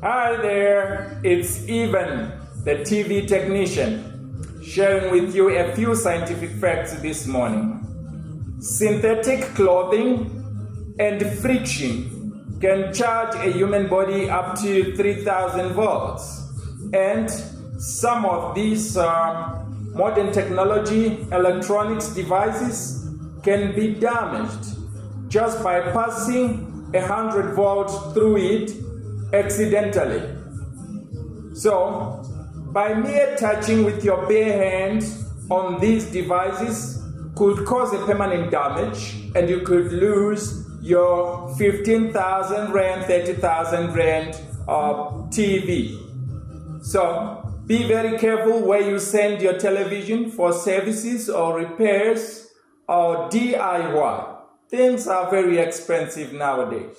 Hi there, it's Ivan, the TV technician, sharing with you a few scientific facts this morning. Synthetic clothing and friction can charge a human body up to 3,000 volts. And some of these modern technology electronics devices can be damaged just by passing 100 volts through it accidentally. So, by mere touching with your bare hand on these devices could cause a permanent damage, and you could lose your 15,000 Rand, 30,000 Rand TV. So, be very careful where you send your television for services or repairs or DIY. Things are very expensive nowadays.